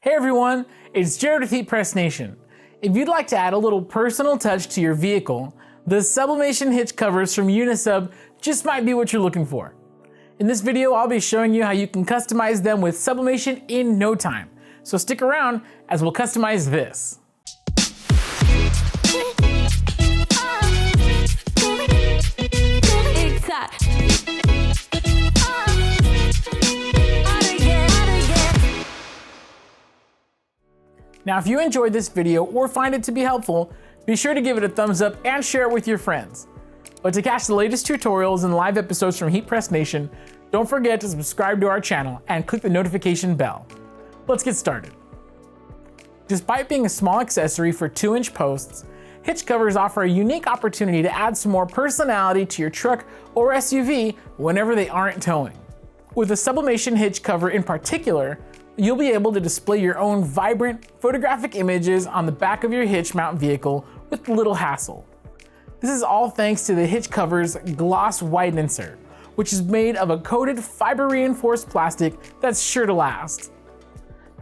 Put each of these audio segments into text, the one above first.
Hey everyone, it's Jared with Heat Press Nation. If you'd like to add a little personal touch to your vehicle, the Sublimation hitch covers from Unisub just might be what you're looking for. In this video, I'll be showing you how you can customize them with sublimation in no time. So stick around as we'll customize this. Now, if you enjoyed this video or find it to be helpful, be sure to give it a thumbs up and share it with your friends. But to catch the latest tutorials and live episodes from Heat Press Nation, don't forget to subscribe to our channel and click the notification bell. Let's get started. Despite being a small accessory for 2-inch posts, hitch covers offer a unique opportunity to add some more personality to your truck or SUV whenever they aren't towing. With the Sublimation hitch cover in particular, you'll be able to display your own vibrant, photographic images on the back of your hitch mount vehicle with little hassle. This is all thanks to the hitch cover's gloss white insert, which is made of a coated fiber-reinforced plastic that's sure to last.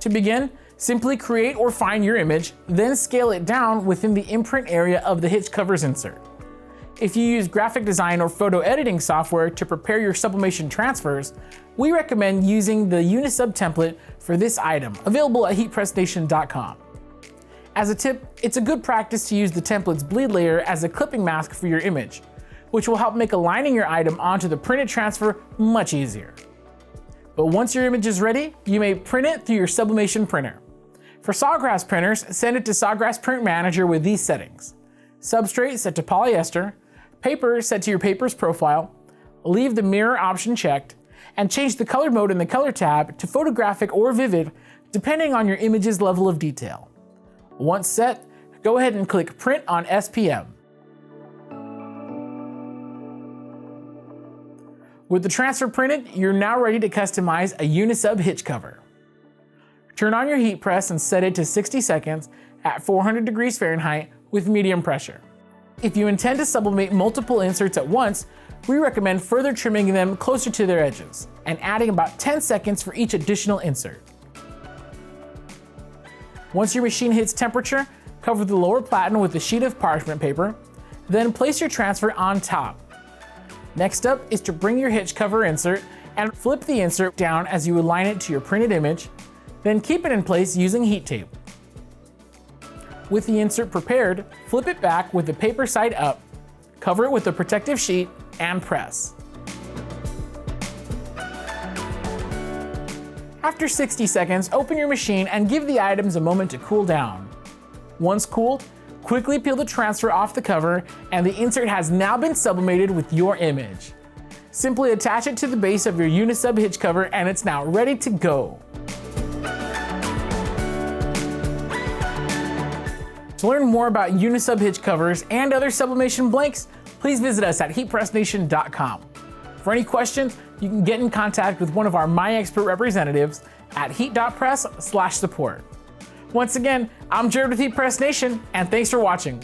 To begin, simply create or find your image, then scale it down within the imprint area of the hitch cover's insert. If you use graphic design or photo editing software to prepare your sublimation transfers, we recommend using the Unisub template for this item, available at heatpressnation.com. As a tip, it's a good practice to use the template's bleed layer as a clipping mask for your image, which will help make aligning your item onto the printed transfer much easier. But once your image is ready, you may print it through your sublimation printer. For Sawgrass printers, send it to Sawgrass Print Manager with these settings: substrate set to polyester, paper set to your paper's profile, leave the mirror option checked, and change the color mode in the color tab to photographic or vivid, depending on your image's level of detail. Once set, go ahead and click Print on SPM. With the transfer printed, you're now ready to customize a Unisub hitch cover. Turn on your heat press and set it to 60 seconds at 400 degrees Fahrenheit with medium pressure. If you intend to sublimate multiple inserts at once, we recommend further trimming them closer to their edges and adding about 10 seconds for each additional insert. Once your machine hits temperature, cover the lower platen with a sheet of parchment paper, then place your transfer on top. Next up is to bring your hitch cover insert and flip the insert down as you align it to your printed image, then keep it in place using heat tape. With the insert prepared, flip it back with the paper side up, cover it with a protective sheet, and press. After 60 seconds, open your machine and give the items a moment to cool down. Once cooled, quickly peel the transfer off the cover, and the insert has now been sublimated with your image. Simply attach it to the base of your Unisub hitch cover and it's now ready to go. To learn more about Unisub hitch covers and other sublimation blanks, please visit us at heatpressnation.com. For any questions, you can get in contact with one of our MyExpert representatives at heat.press/support. Once again, I'm Jared with Heat Press Nation, and thanks for watching.